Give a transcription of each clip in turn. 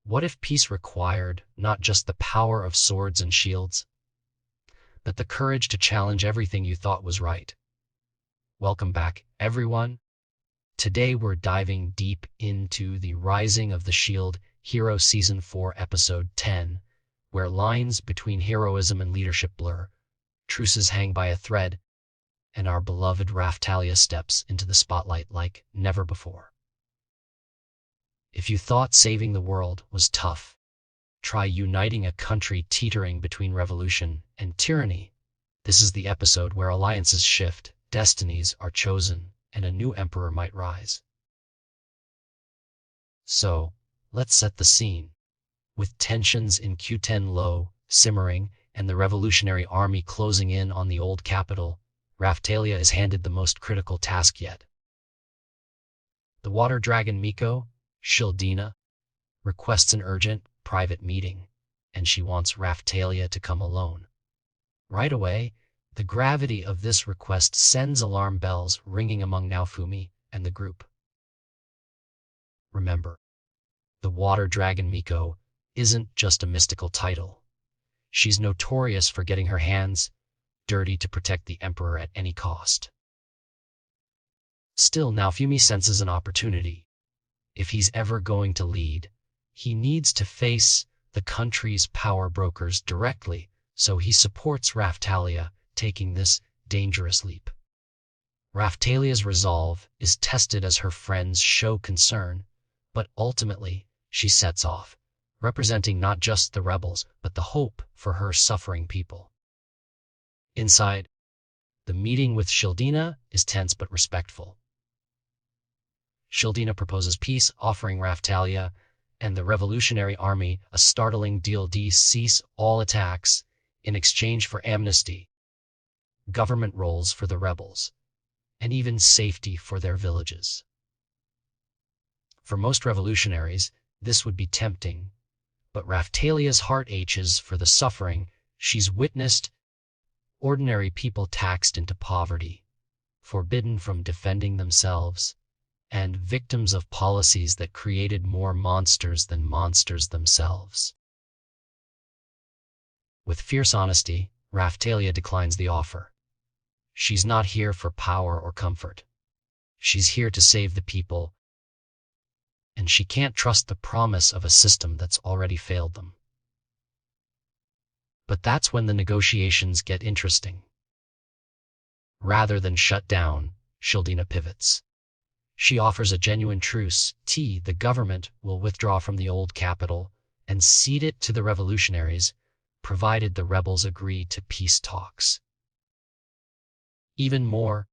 What if peace required not just the power of swords and shields, but the courage to challenge everything you thought was right? Welcome back, everyone. Today we're diving deep into The Rising of the Shield Hero Season 4, Episode 10, where lines between heroism and leadership blur, truces hang by a thread, and our beloved Raphtalia steps into the spotlight like never before. If you thought saving the world was tough, try uniting a country teetering between revolution and tyranny. This is the episode where alliances shift, destinies are chosen, and a new emperor might rise. So, let's set the scene. With tensions in Q10 low, simmering, and the revolutionary army closing in on the old capital, Raphtalia is handed the most critical task yet. The water dragon Miko, Shildina, requests an urgent, private meeting, and she wants Raphtalia to come alone. Right away, the gravity of this request sends alarm bells ringing among Naofumi and the group. Remember, the water dragon Miko isn't just a mystical title. She's notorious for getting her hands dirty to protect the emperor at any cost. Still, Naofumi senses an opportunity. If he's ever going to lead, he needs to face the country's power brokers directly, so he supports Raphtalia taking this dangerous leap. Raphtalia's resolve is tested as her friends show concern, but ultimately she sets off, representing not just the rebels, but the hope for her suffering people. Inside, the meeting with Shildina is tense but respectful. Shildina proposes peace, offering Raphtalia and the revolutionary army a startling deal: cease all attacks in exchange for amnesty, government roles for the rebels, and even safety for their villages. For most revolutionaries, this would be tempting, but Raphtalia's heart aches for the suffering she's witnessed: ordinary people taxed into poverty, forbidden from defending themselves, and victims of policies that created more monsters than monsters themselves. With fierce honesty, Raphtalia declines the offer. She's not here for power or comfort. She's here to save the people, and she can't trust the promise of a system that's already failed them. But that's when the negotiations get interesting. Rather than shut down, Shildina pivots. She offers a genuine truce. The government will withdraw from the old capital and cede it to the revolutionaries, provided the rebels agree to peace talks. Even more,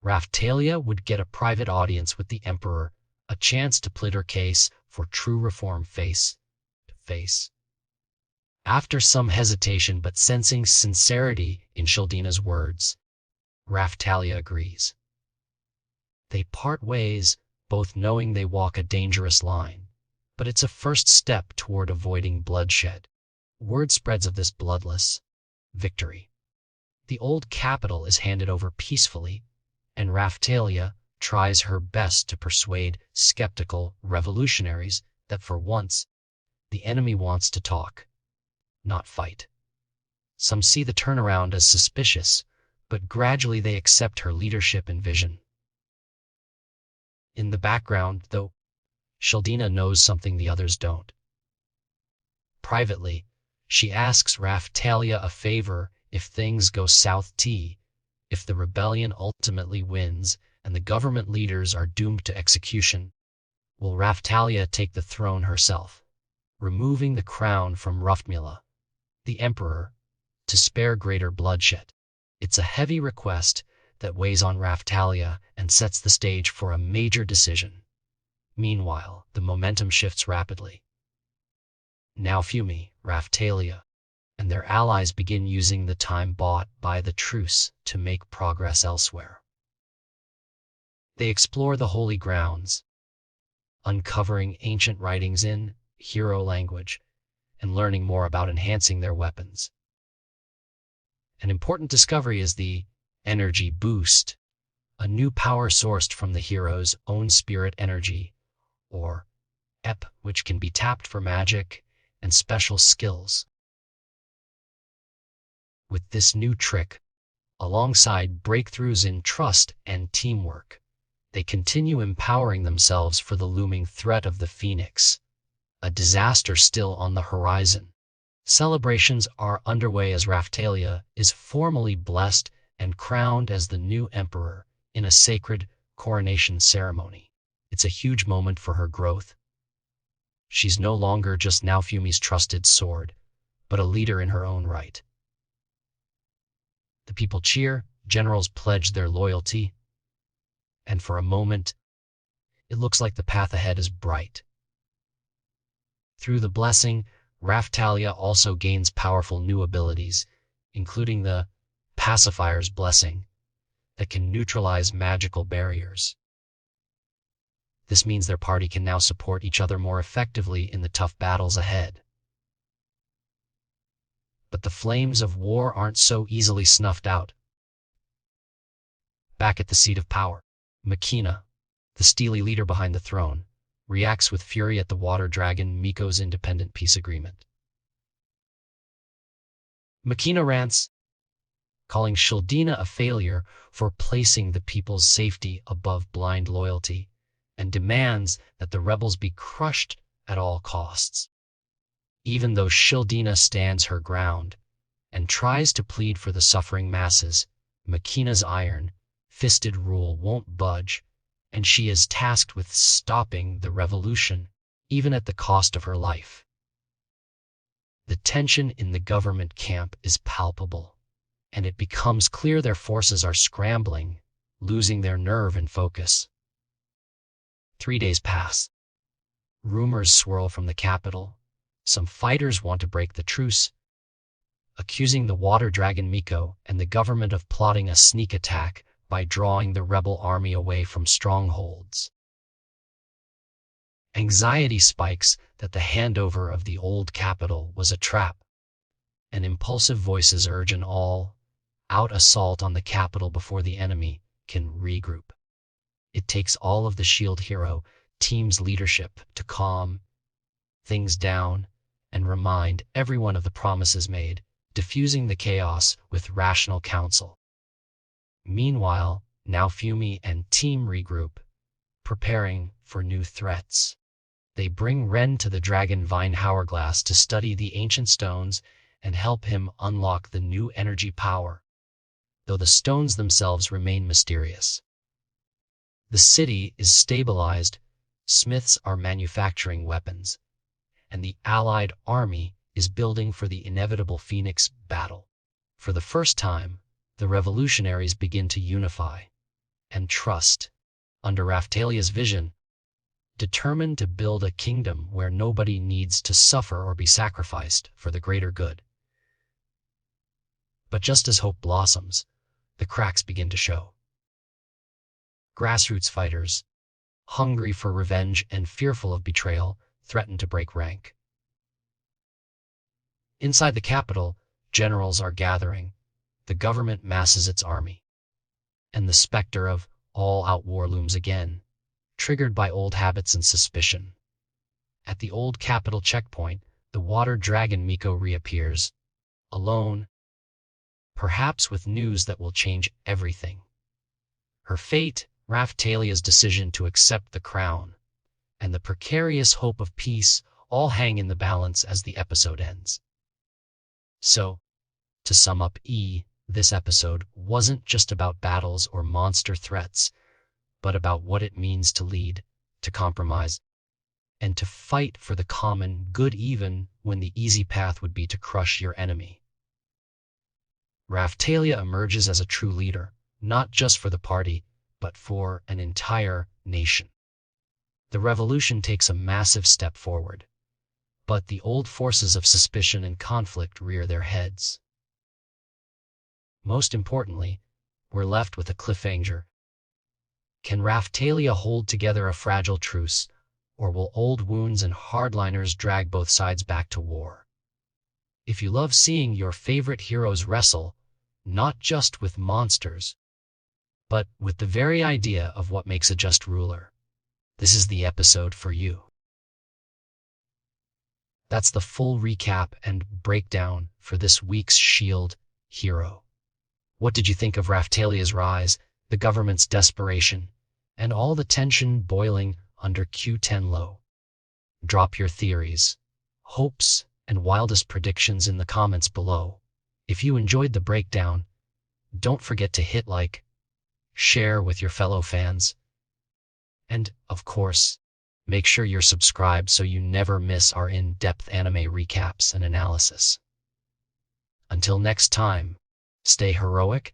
Raphtalia would get a private audience with the emperor, a chance to plead her case for true reform face to face. After some hesitation but sensing sincerity in Shildina's words, Raphtalia agrees. They part ways, both knowing they walk a dangerous line, but it's a first step toward avoiding bloodshed. Word spreads of this bloodless victory. The old capital is handed over peacefully, and Raphtalia tries her best to persuade skeptical revolutionaries that for once, the enemy wants to talk, not fight. Some see the turnaround as suspicious, but gradually they accept her leadership and vision. In the background, though, Shildina knows something the others don't. Privately, she asks Raphtalia a favor: if things go south, if the rebellion ultimately wins and the government leaders are doomed to execution, will Raphtalia take the throne herself, removing the crown from Ruftmila, the emperor, to spare greater bloodshed? It's a heavy request that weighs on Raphtalia and sets the stage for a major decision. Meanwhile, the momentum shifts rapidly. Naofumi, Raphtalia, and their allies begin using the time bought by the truce to make progress elsewhere. They explore the holy grounds, uncovering ancient writings in hero language and learning more about enhancing their weapons. An important discovery is the energy boost, a new power sourced from the hero's own spirit energy, or ep which can be tapped for magic and special skills. With this new trick, alongside breakthroughs in trust and teamwork, they continue empowering themselves for the looming threat of the Phoenix, a disaster still on the horizon. Celebrations are underway as Raphtalia is formally blessed and crowned as the new emperor in a sacred coronation ceremony. It's a huge moment for her growth. She's no longer just Naofumi's trusted sword, but a leader in her own right. The people cheer, generals pledge their loyalty, and for a moment, it looks like the path ahead is bright. Through the blessing, Raphtalia also gains powerful new abilities, including the Pacifier's Blessing, that can neutralize magical barriers. This means their party can now support each other more effectively in the tough battles ahead. But the flames of war aren't so easily snuffed out. Back at the seat of power, Mekina, the steely leader behind the throne, reacts with fury at the water dragon Miko's independent peace agreement. Mekina rants, calling Shildina a failure for placing the people's safety above blind loyalty, and demands that the rebels be crushed at all costs. Even though Shildina stands her ground and tries to plead for the suffering masses, Mekina's iron-fisted rule won't budge, and she is tasked with stopping the revolution, even at the cost of her life. The tension in the government camp is palpable, and it becomes clear their forces are scrambling, losing their nerve and focus. 3 days pass. Rumors swirl from the capital. Some fighters want to break the truce, accusing the water dragon Miko and the government of plotting a sneak attack by drawing the rebel army away from strongholds. Anxiety spikes that the handover of the old capital was a trap, and impulsive voices urge an all-out assault on the capital before the enemy can regroup. It takes all of the SHIELD hero team's leadership to calm things down and remind everyone of the promises made, diffusing the chaos with rational counsel. Meanwhile, Naofumi and team regroup, preparing for new threats. They bring Ren to the Dragon Vine Hourglass to study the ancient stones and help him unlock the new energy power, though the stones themselves remain mysterious. The city is stabilized, smiths are manufacturing weapons, and the Allied army is building for the inevitable Phoenix battle. For the first time, the revolutionaries begin to unify and trust under Raphtalia's vision, determined to build a kingdom where nobody needs to suffer or be sacrificed for the greater good. But just as hope blossoms, the cracks begin to show. Grassroots fighters, hungry for revenge and fearful of betrayal, threaten to break rank. Inside the capital, generals are gathering, the government masses its army, and the specter of all-out war looms again, triggered by old habits and suspicion. At the old capital checkpoint, the water dragon Miko reappears, alone, perhaps with news that will change everything. Her fate, Raphtalia's decision to accept the crown, and the precarious hope of peace all hang in the balance as the episode ends. So, to sum up, this episode wasn't just about battles or monster threats, but about what it means to lead, to compromise, and to fight for the common good even when the easy path would be to crush your enemy. Raphtalia emerges as a true leader, not just for the party, but for an entire nation. The revolution takes a massive step forward, but the old forces of suspicion and conflict rear their heads. Most importantly, we're left with a cliffhanger. Can Raphtalia hold together a fragile truce, or will old wounds and hardliners drag both sides back to war? If you love seeing your favorite heroes wrestle, not just with monsters, but with the very idea of what makes a just ruler, this is the episode for you. That's the full recap and breakdown for this week's S.H.I.E.L.D. hero. What did you think of Raphtalia's rise, the government's desperation, and all the tension boiling under Q10 Low? Drop your theories, hopes, and wildest predictions in the comments below. If you enjoyed the breakdown, don't forget to hit like, share with your fellow fans, and, of course, make sure you're subscribed so you never miss our in-depth anime recaps and analysis. Until next time, stay heroic,